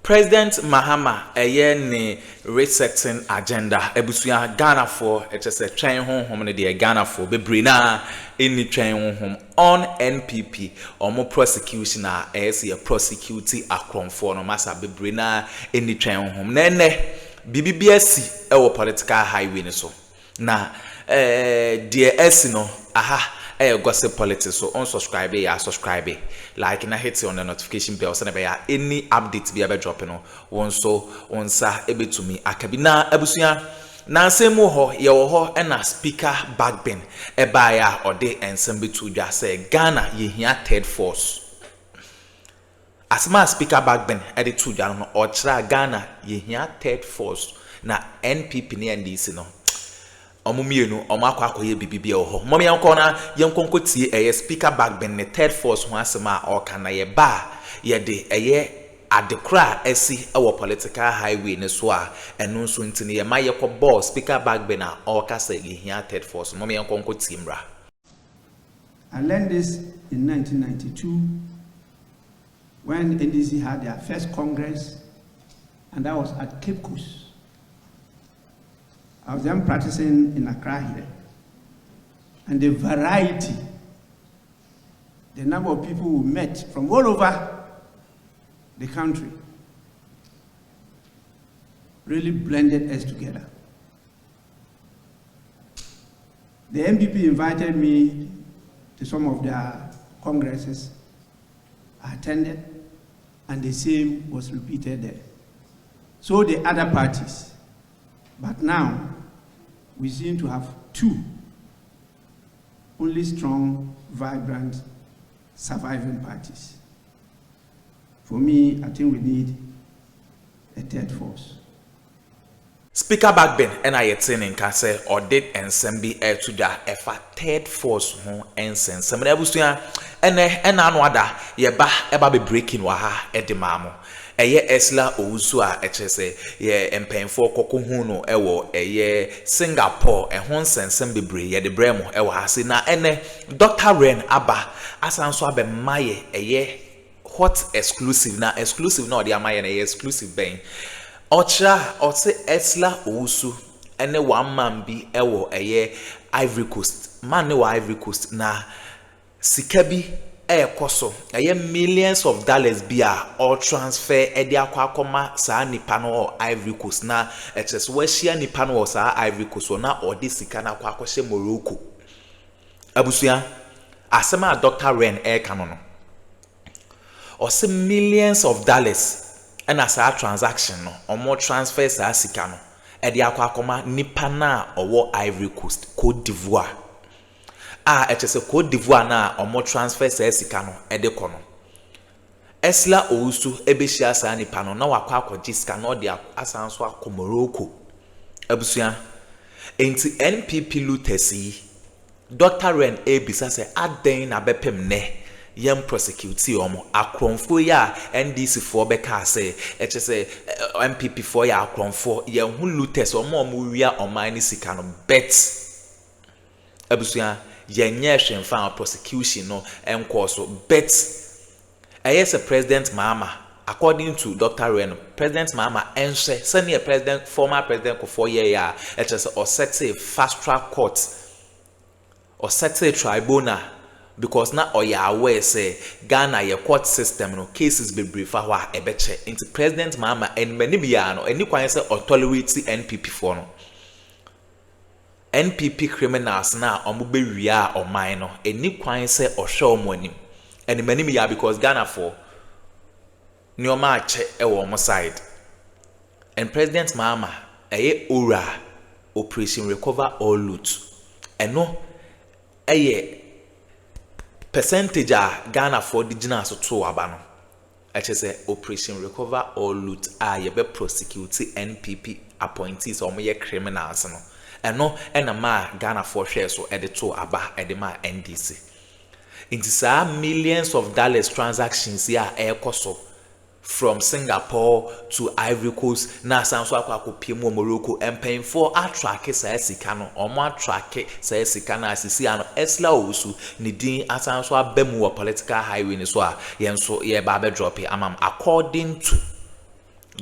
President Mahama ne resetting agenda ebusuya Ghana for just a train home ne de Ghana for bebre na any train home on NPP omo prosecution a prosecute Akroma for no massa bebre na any train home nene BBBS e political highway ne so na dear esi no aha gossip politics, so unsubscribe ya subscribe like na hit on the notification bell so na any update be able drop no won so onsa ebetumi akabina abusuya na nsemu ho ye wo ho na speaker backbin eba ya ode ensem betu dwa say Ghana ye hia third force asma speaker backbin e de tu dwa no o kira Ghana ye hia third force na NPP ne NDC no omumienu omakwakoye bibibia ho momi yanko na yankonko tie speaker backbin ne third force ho asema o kana ye ba ye de adekra esi ewo political highway ne so a enu nso ntini ye maye ko ball speaker backbin na o kasa ye hia third force momi yankonko timra. I learned this in 1992 when NDC had their first congress, and that was at Cape Coast. I was then practicing in Accra here, and the variety, the number of people we met from all over the country really blended us together. The MPP invited me to some of their congresses. I attended, and the same was repeated there. So the other parties, but now we seem to have two only strong, vibrant, surviving parties. For me, I think we need a third force. Speaker backbin and I yet in Kase or did and Sembi to da efa third force home and send some ebusuya and anwada yeba eba be breaking waha edimamo. Eye Ursula Owusu a echese ye empenfo kokohu no ewo Singapore ehon sensem bebre ye de bremo ewo hase na ene Dr. Ren aba asanso abemaye hot exclusive na exclusive na odi amaye na exclusive ben ochra ose Ursula Owusu ene one man bi ewo Ivory Coast man ne wa Ivory Coast na sikabi koso millions of dollars bia or transfer edi akwa sa nipa no Ivory Coast na eches we share nipa no sa Ivory Coast na odi sika na akwa hye Morocco abusuya asema Dr. Ren kanono or say millions of dollars and as a transaction no or more transfer sa sika no edi akwa nipa na owo Ivory Coast Cote d'Ivoire echese Cote d'Ivoire na omo transfer sa sika no edeko no Ursula Owusu ebehia sa nipa no na wakwa akwaji sika no de asanso akomoroko abusuya enti NPP lutesi Dr. Ren ebisa se aden na bepem ne yem prosecute omo akromfo ya NDC for beka se echese MPP for ya akromfo ye hu lutesi omo wia omani sika no bet abusuya yenye hwemfa prosecution no enkoso bet yes President Mahama according to Dr. Ren President Mahama enhwe senior president former president for 4 years ya it is or set a fast track court or set a tribunal because na oya aware say Ghana ye court system no cases be brief wa ebeche into President Mahama and many bia no any kwan say authority NPP for no NPP criminals na omube wia oman no eni kwan se ohwe omonim and many me because Ghana for nioma ache e wo mo side and President Mahama ora operation recover all loot eno percentage a Ghana for digital so to aba no ache say operation recover all loot ye be prosecute NPP appointees or ye criminals no eno ma Ghana for share so edito aba edema NDC into sa millions of dollars transactions here ekoso from Singapore to Ivory Coast na sanso akwa Morocco and paying for attract sa sika no omo attract sa sika na asisi ano Ursula Owusu ni din asanso abemu political highway ni so a yenso ye ba be drop amam according to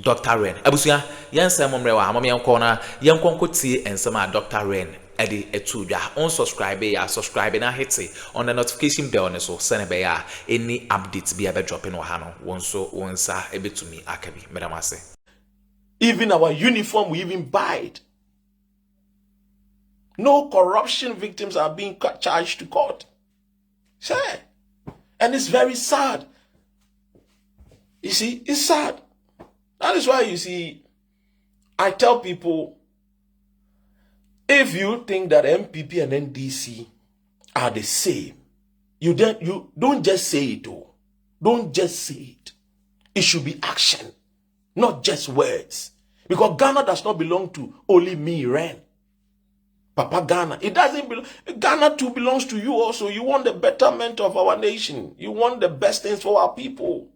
Dr. Ren. Abusia, yen say momre wa amam yen ko na yen konko tie ensem a Dr. Ren edi etudwa. Unsubscribe ya, subscribe na hit on the notification bell ne so send be ya any updates be ebe dropping wa ha no. Wonso wonsa ebetumi akabi. Medamase. Even our uniform we even buy it. No corruption victims are being charged to court. Say, and it's very sad. You see, it's sad. That is why you see, I tell people, if you think that MPP and NDC are the same, you don't just say it, though. Don't just say it. It should be action, not just words. Because Ghana does not belong to only me, Ren. Papa Ghana. It doesn't belong. Ghana too belongs to you also. You want the betterment of our nation. You want the best things for our people.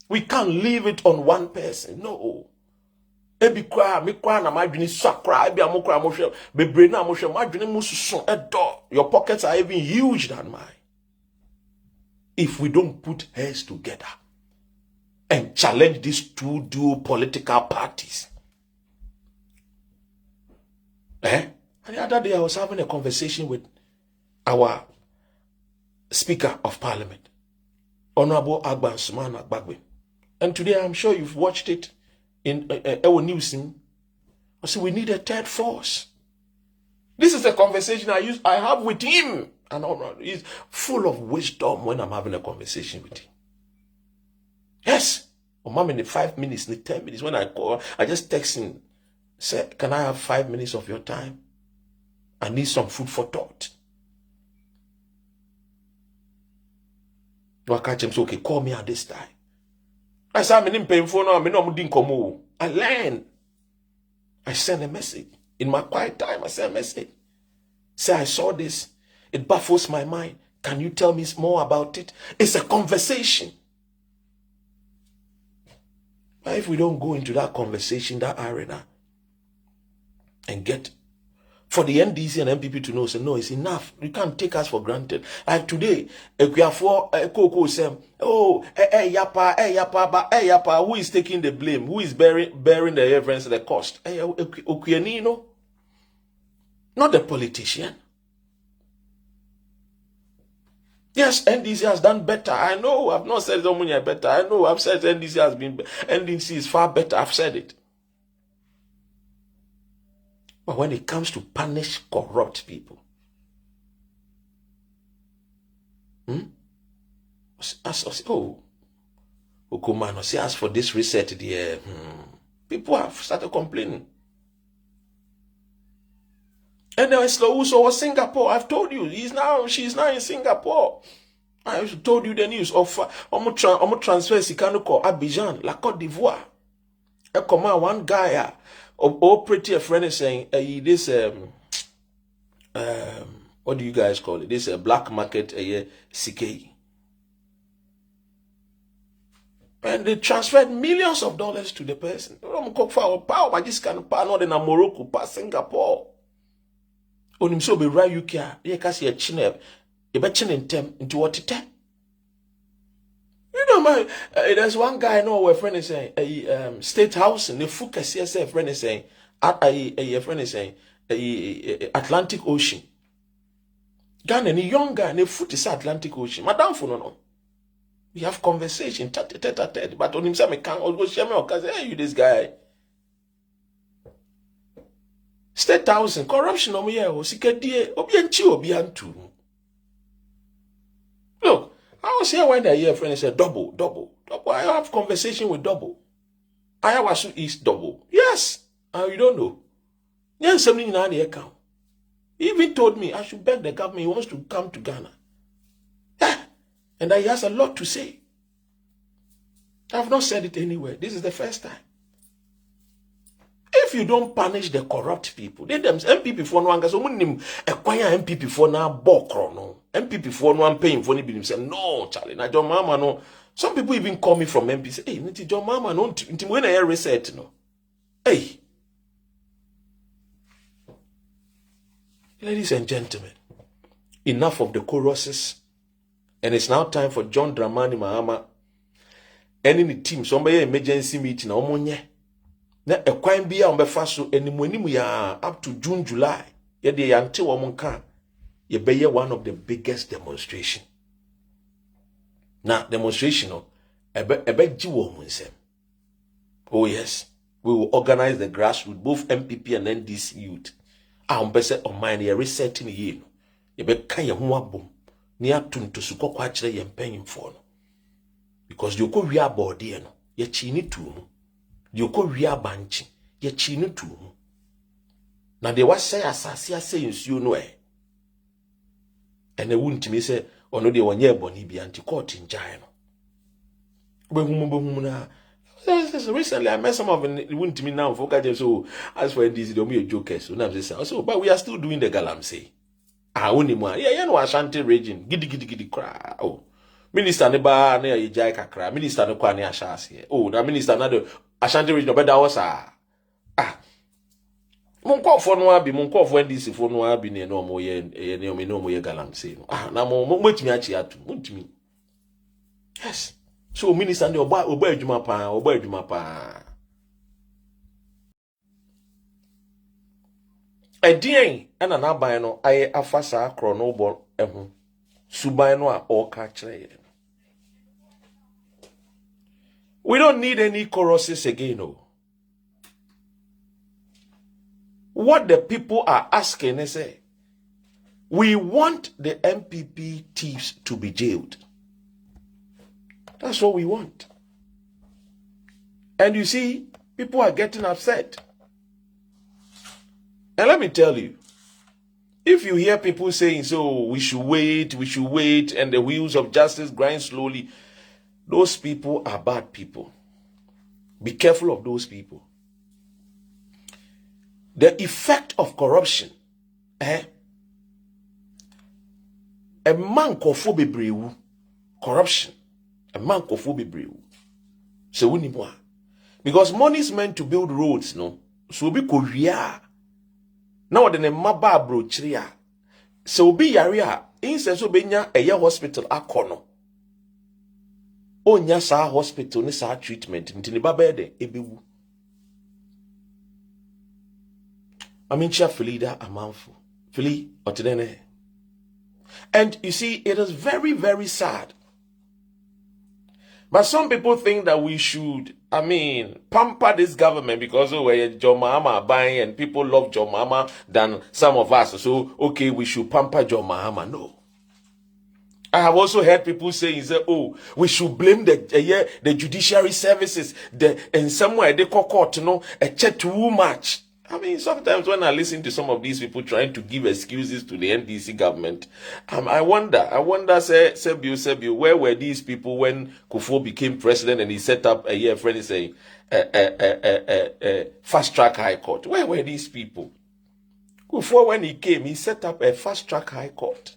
We can't leave it on one person. No. Ebi kwa mi kwa na madwini sakra ebi amokra amhwe bebre na amhwe madwini mususu edo. Your pockets are even huge than mine. If we don't put heads together and challenge these two dual political parties. And the other day I was having a conversation with our Speaker of Parliament, Honorable Agban Sumana Agbagbe. And today I'm sure you've watched it in our news. I said we need a third force. This is a conversation I have with him. And he's full of wisdom when I'm having a conversation with him. Yes. Oh, mom, in the 5 minutes, in the 10 minutes, when I call, I just text him, say, can I have 5 minutes of your time? I need some food for thought. No, I catch him, so okay, call me at this time. I said, I'm in pain for now, I learn. I send a message. In my quiet time, I send a message. Say, I saw this. It baffles my mind. Can you tell me more about it? It's a conversation. But if we don't go into that conversation, that arena, and get for the NDC and MPP to know, say, no, it's enough. You can't take us for granted. Like today, we are for Koko say, oh, yapa, who is taking the blame? Who is bearing the reverence, the cost? Not the politician. Yes, NDC has done better. I know. I've not said Bawumia better. I know. I've said NDC is far better. I've said it. But when it comes to punish corrupt people, as for this reset, people have started complaining. And then Owusu was Singapore. I've told you, she's now in Singapore. I told you the news of transfer Sikanuko, Abidjan, La Côte d'Ivoire. One guy, pretty friend is saying, this, what do you guys call it? This black market, CK. And they transferred millions of dollars to the person. Power, this kind of power, not in Morocco, Singapore. Onim so be right UK ye ka se chine e be chine ntem into what it. You know man, there's one guy no where friend is saying State House in the focus say friend is saying a friend is saying Atlantic Ocean. Ghana any young guy ne foot is Atlantic Ocean. Madam for no. We have conversation tete but on him say me can always share me or say hey you this guy. State House and corruption Look, I was here when I hear friend say double. I have conversation with double. Ayawasu is double. Yes. You don't know. Yes, something in the account. He even told me I should beg the government. He wants to come to Ghana. Yeah. And he has a lot to say. I have not said it anywhere. This is the first time. If you don't punish the corrupt people, they them MPP for no anga so munim acquire MPP for na bokro no. MPP for no am paying for ni say no Charlie na John Mahama no. Some people even call me from MP say hey nti John Mahama no nti when I reset no. Hey. Ladies and gentlemen, enough of the choruses, and it's now time for John Dramani Mahama and in the team somebody emergency meeting omonye Na ekwan bia on befa so animu ya up to June July ye de yante wo monka ye beye one of the biggest demonstration. Na demonstration no ebe ji wo munsem. Oh yes, we will organize the grassroots, both MPP and NDC youth. On pese on mine ye resetting ye no. Ye be kan ye ho abom. Ni atunto suko kwa kire ye mpanyimfo no. Because you go wi abode no, ye chi ni tu mu. You go wi abanchi, ye chi ni tu mu. Na de wa say asase ase nsuo no e. Ene wuntimi se ono de wonye boni bi anti court njae no. Behumu na. Recently, I met some of them. Wouldn't me now for so as for NDC, they'll be jokers. So now they say, so but we are still doing the galamsey. Only more. Yeah, you know, Ashanti region. Giddy cry. Oh, Minister Neba near Ijai Kakra. Minister no Kwani Ashasi. Oh, the minister na the Ashanti region, but that was Monko for no abi, Monko for NDC for no abi ne no mo ye no mo ye galamsey. Na mo much me achi atu. Much me. Yes. So minister de oba adwuma pa edien na na ban no aye afasa akro no bo ehu suban no a oka kire. We don't need any choruses again. No. What the people are asking is we want the MPP thieves to be jailed. That's what we want. And you see, people are getting upset. And let me tell you, if you hear people saying, so we should wait, and the wheels of justice grind slowly, those people are bad people. Be careful of those people. The effect of corruption, a man kofobe brewu, corruption. A man kofobe brewu. So we need more. Because money is meant to build roads, no? So be Korea. Now then a maba bro chria. So be yaria. Instead so benya a year hospital akono. O nya sa hospital ni sa treatment. Ntini babede ebewu. Amincha Felida amanfu. Feli otidene. And you see, it is very, very sad. But some people think that we should, pamper this government because we're John Mahama buying and people love John Mahama than some of us. So, okay, we should pamper John Mahama. No. I have also heard people saying, oh, we should blame the judiciary services. And somewhere they call court, a check too much. Sometimes when I listen to some of these people trying to give excuses to the NDC government, I wonder, Sebio, where were these people when Kufuor became president and he set up a friend is saying, fast track high court? Where were these people? Kufuor, when he came, he set up a fast track high court.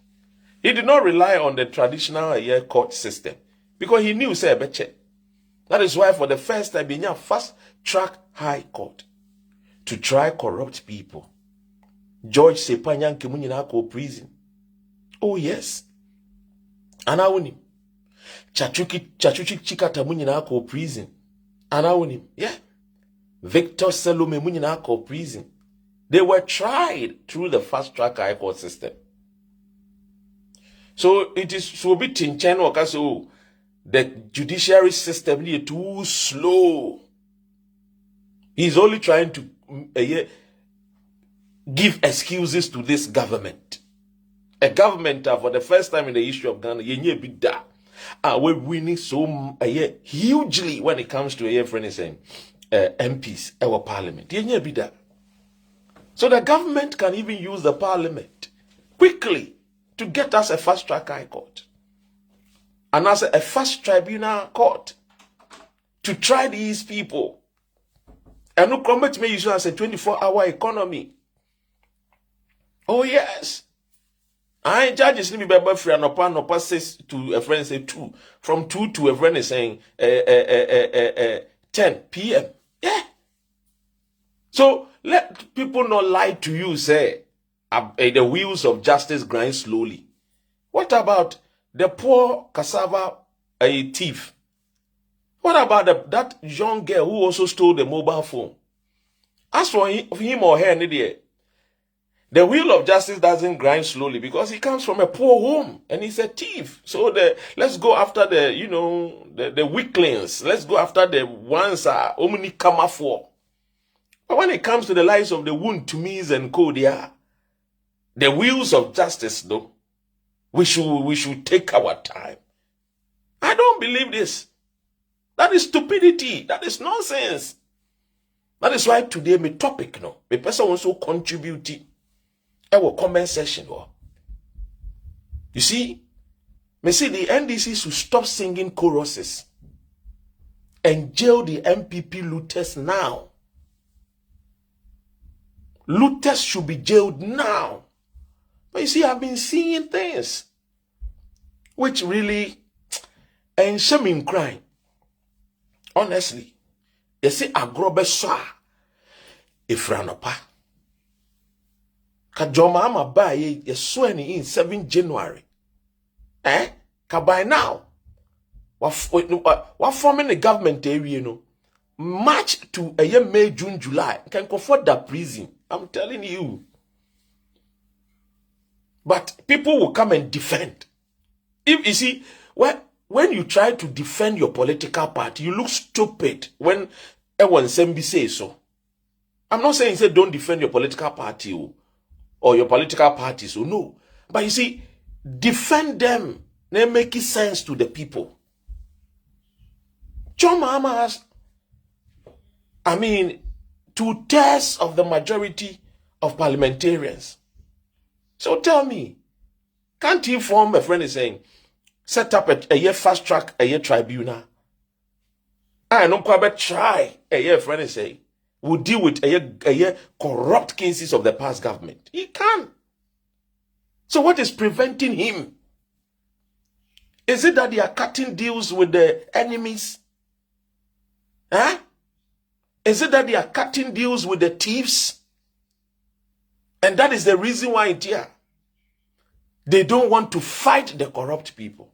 He did not rely on the traditional court system because he knew, that is why for the first time, he had fast track high court to try corrupt people. George Sepanyan Kimunyina ko prison. Oh yes. Anawunim. Chachuki Chikata Munyina ko prison. Anawunim. Yeah. Victor Salome Munyina ko prison. They were tried through the fast track high court system. So it is so bit tinchen wakaso the judiciary system is too slow. He's only trying to give excuses to this government. A government for the first time in the history of Ghana, we're winning so hugely when it comes to MPs, our parliament. So the government can even use the parliament quickly to get us a fast track high court and as a fast tribunal court to try these people. And no comment me use as a 24-hour economy. Oh yes. I judges need me by free and upon 6 to a friend say 2. From 2 to a friend is saying 10 p.m. Yeah. So let people not lie to you, say the wheels of justice grind slowly. What about the poor cassava thief? What about that young girl who also stole the mobile phone? As for him or her, the wheel of justice doesn't grind slowly because he comes from a poor home and he's a thief. So let's go after the weaklings. Let's go after the ones only come for. But when it comes to the lives of the wound to me and co, the wheels of justice, though, we should take our time. I don't believe this. That is stupidity. That is nonsense. That is why today my topic, the person also contribute. Our comment section. You see, me say the NDC should stop singing choruses and jail the MPP looters now. Looters should be jailed now. But you see, I've been seeing things which really and shame crying. Honestly, they say Akroma swa ifranopa. Ka Mahama ba ye swearing in 7 January. Ka by now, what forming the government area, March to a year May, June, July, can comfort that prison. I'm telling you. But people will come and defend. If you see, when you try to defend your political party, you look stupid when everyone says so. I'm not saying say don't defend your political party or your political parties. No. But you see, defend them. They make it sense to the people. John Mahama has, 2/3 of the majority of parliamentarians. So tell me, can't he form, a friend is saying, set up a year fast track, a year tribunal? I don't quite try a year friend is saying, will deal with a year corrupt cases of the past government. He can. So what is preventing him? Is it that they are cutting deals with the enemies? Is it that they are cutting deals with the thieves? And that is the reason why they don't want to fight the corrupt people.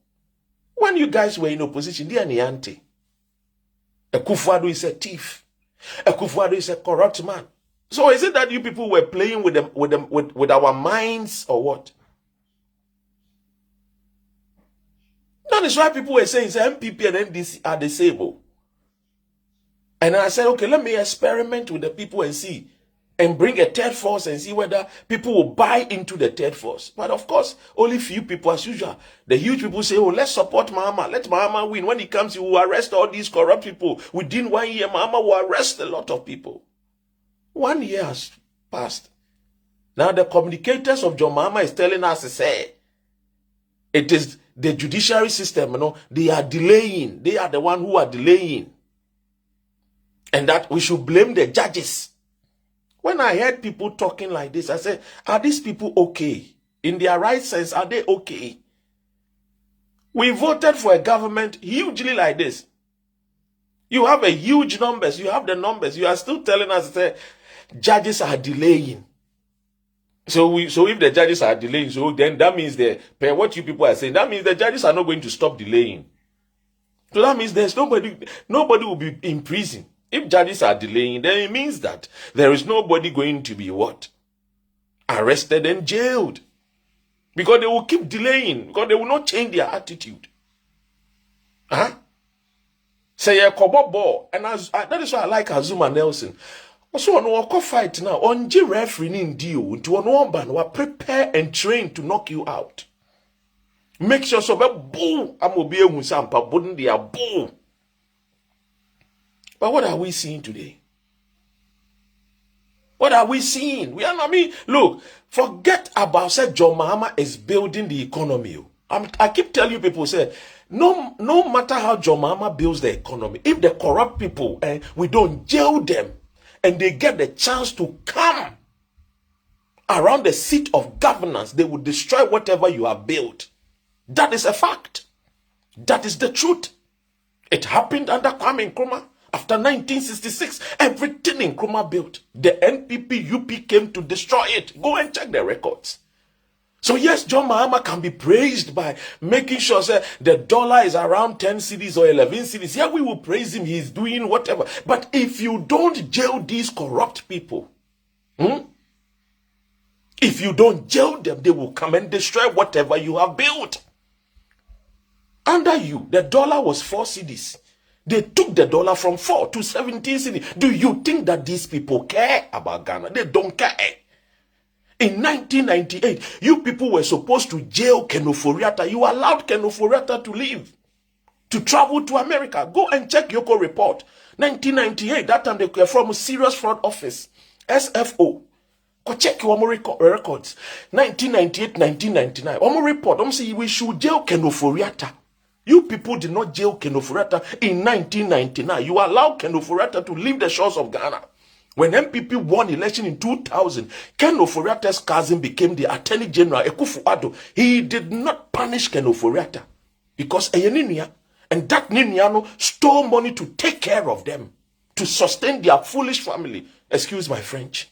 When you guys were in opposition, they are Niante. Akufo-Addo is a thief. Akufo-Addo is a corrupt man. So is it that you people were playing with our minds or what? That is why people were saying MPP and NDC are disabled. And I said, okay, let me experiment with the people and see. And bring a third force and see whether people will buy into the third force. But of course, only few people as usual. The huge people say, oh, let's support Mahama. Let Mahama win. When he comes, he will arrest all these corrupt people. Within 1 year, Mahama will arrest a lot of people. 1 year has passed. Now the communicators of John Mahama is telling us to say, it is the judiciary system, they are delaying. They are the one who are delaying. And that we should blame the judges. When I heard people talking like this, I said, are these people okay? In their right sense, are they okay? We voted for a government hugely like this. You have a huge numbers. You have the numbers. You are still telling us that judges are delaying. So if the judges are delaying, so then that means what you people are saying, that means the judges are not going to stop delaying. So that means there's nobody will be in prison. If judges are delaying, then it means that there is nobody going to be what? Arrested and jailed. Because they will keep delaying. Because they will not change their attitude. Say a kobobo. And that is why I like Azuma Nelson. Also, on walk fight now, on G referee in deal to an urban who are prepared and trained to knock you out. Make sure so boo. I'm will be able to sample, but they are boo. But what are we seeing today? What are we seeing? Look, forget about say John Mahama is building the economy. I keep telling you people say, no matter how John Mahama builds the economy, if the corrupt people we don't jail them and they get the chance to come around the seat of governance, they will destroy whatever you have built. That is a fact. That is the truth. It happened under Kwame Nkrumah. After 1966, everything in Nkrumah built, the NPP UP came to destroy it. Go and check the records. So yes, John Mahama can be praised by making sure say, the dollar is around 10 cedis or 11 cedis. Yeah, we will praise him. He's doing whatever. But if you don't jail these corrupt people, if you don't jail them, they will come and destroy whatever you have built. Under you, the dollar was 4 cedis. They took the dollar from 4 to 17 cedis. Do you think that these people care about Ghana? They don't care. In 1998, you people were supposed to jail Ken Ofori-Atta. You allowed Ken Ofori-Atta to leave, to travel to America. Go and check Yoko report. 1998, that time they were from a serious fraud office, SFO. Go check your records. 1998, 1999. Omo report, say we should jail Ken Ofori-Atta. You people did not jail Ken Ofori-Atta in 1999. You allowed Ken Ofori-Atta to leave the shores of Ghana. When MPP won election in 2000, Ken Ofori-Atta's cousin became the Attorney General, Ekufu-Addo. He did not punish Ken Ofori-Atta because Eyeninia and that Niniano stole money to take care of them, to sustain their foolish family. Excuse my French.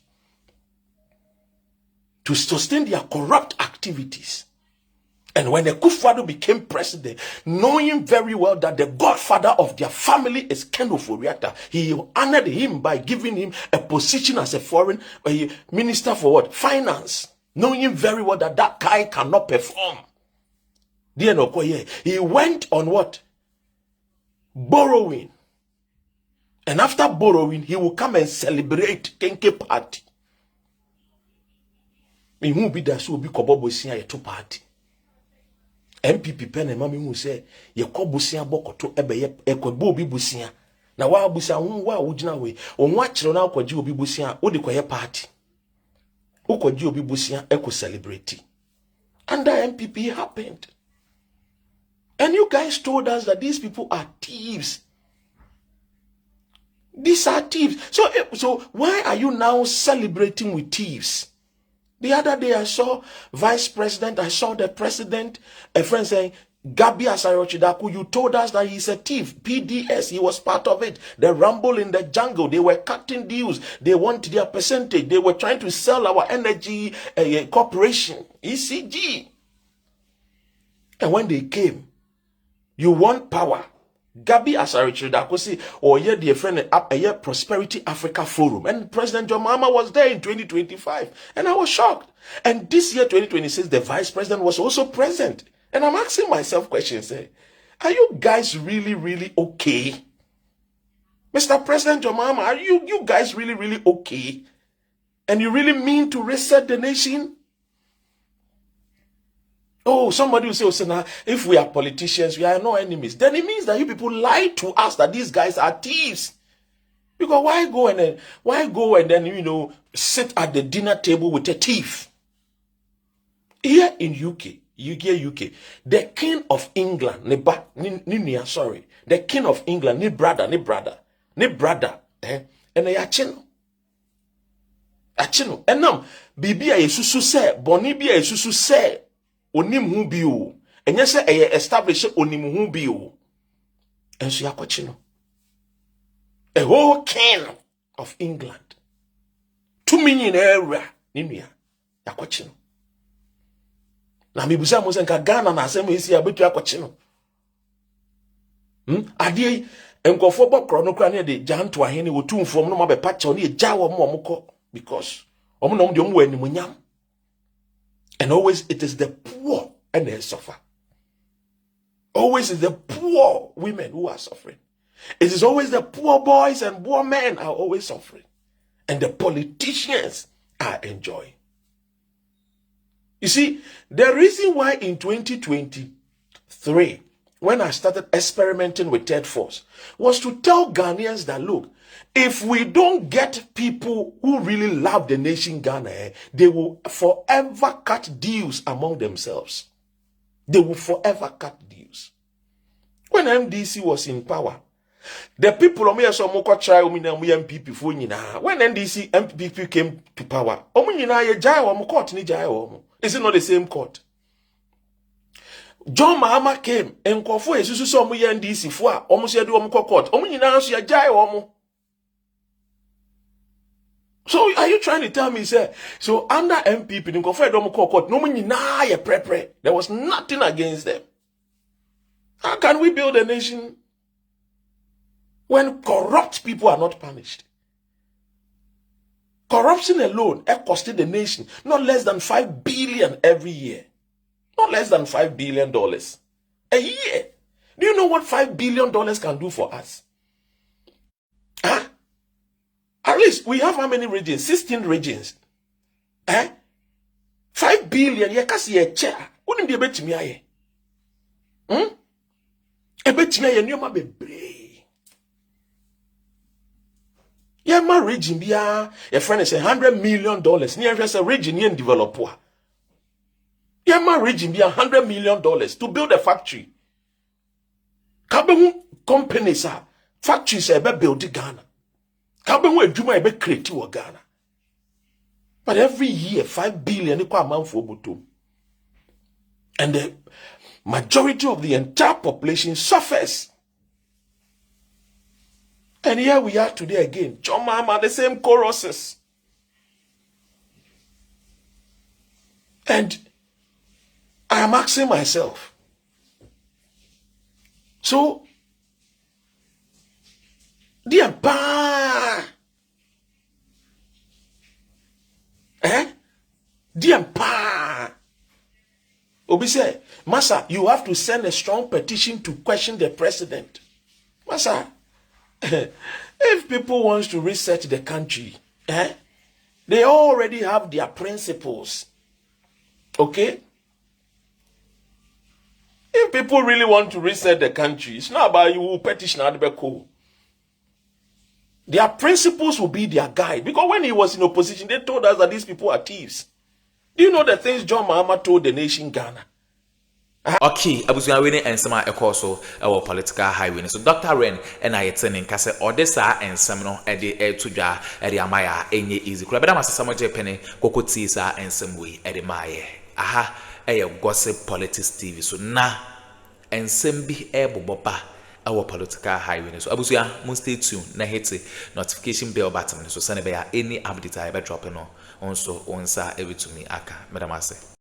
To sustain their corrupt activities. And when Ekufu-Addo became president, knowing very well that the godfather of their family is Ken Ofori-Atta, he honored him by giving him a position as a foreign minister for what? Finance. Knowing very well that that guy cannot perform. He went on what? Borrowing. And after borrowing, he will come and celebrate Kenke party. He won't be there, so be Kobobo a two party. MPP pen and mammy who say, ye call Busia Bokoto ebe ekwe bi busia. Na wa busia wa ujina we. On watch na kwa ji obi busia, o de kwa party. O kwa ji obi busia eko celebrate. Under MPP happened. And you guys told us that these people are thieves. These are thieves. So why are you now celebrating with thieves? The other day I saw vice president, I saw the president, a friend saying, Gabi Asarochidaku, you told us that he's a thief. PDS, he was part of it. The rumble in the jungle, they were cutting deals. They want their percentage. They were trying to sell our energy corporation, ECG. And when they came, you want power. Gabi Asarochidaku see, or yeah, dear friend, a Prosperity Africa Forum. And President John Mahama was there in 2025. And I was shocked. And this year, 2026, the vice president was also present. And I'm asking myself questions. Are you guys really, really okay? Mr. President John Mahama, are you guys really, really okay? And you really mean to reset the nation? Oh, somebody will say, oh, now, if we are politicians, we are no enemies. Then it means that you people lied to us that these guys are thieves. Because why go and then, sit at the dinner table with a thief? Here in UK, the King of England, the King of England, ni brother, and they achino. And now, bibi a yesusu se, boni bi a yesusu se, onim hu bi o. Enye se eye establish onim hu bi o. Enso yakwachino. A whole King of England. 2 million area ninuya yakwachino. Na mibusa mo se nka Ghana na asem esi abetu yakwachino. Ade enkofo bokro no kra ne de janto ahene wotumfom no mabe pacha ne eja wo mo omko because omo no de omo animunyam. And always it is the poor and they suffer. Always is the poor women who are suffering. It is always the poor boys and poor men are always suffering. And the politicians are enjoying. You see, the reason why in 2023, when I started experimenting with third force, was to tell Ghanaians that, look, if we don't get people who really love the nation Ghana, they will forever cut deals among themselves. They will forever cut deals. When MDC was in power, the people of Moko try MPP for when NDC MPP came to power, is it not the same court? John Mahama came and Kofo Yesusu so mu NDC for almost ya do court. So are you trying to tell me, sir? So under MPP, there was nothing against them. How can we build a nation when corrupt people are not punished? Corruption alone costed the nation not less than $5 billion every year. Not less than $5 billion a year. Do you know what $5 billion can do for us? Huh? At least we have how many regions? 16 regions. Eh? 5 billion, ye kasi ye chair. Wouldn't be a bit me aye. A bit me aye, nyoma bebre. Ye ma region biya, your friend is $100 million. Near just a region yen developer. Ye ma region biya $100 million to build a factory. Kabemu companies are factories ebe build Ghana. Kabemu ejuma ebe create wa Ghana. But every year, 5 billion equal amount for Obutu. And the majority of the entire population suffers. And here we are today again. John Mahama, the same choruses. And I am asking myself, so, dear pa, dear pa, Obi say, Massa, you have to send a strong petition to question the president. Massa, if people want to research the country, they already have their principles. Okay? If people really want to reset the country, it's not about you petition Adbeko. Their principles will be their guide. Because when he was in opposition, they told us that these people are thieves. Do you know the things John Mahama told the nation Ghana? Okay, abusua we ne ensema ekoso our political highway. So Dr. Ren and I attending kase odessa ensem no e de tudwa e de amaya enye easy. Kula beda masesamo je pene kokoti sa ensem we e de maye. Aha, gossip politics TV. So na ensem bi boboba our political highway. So abusua mun stay tuned na hit notification bell button so send be any update I be drop no onso onsa every to me aka. Madam ase.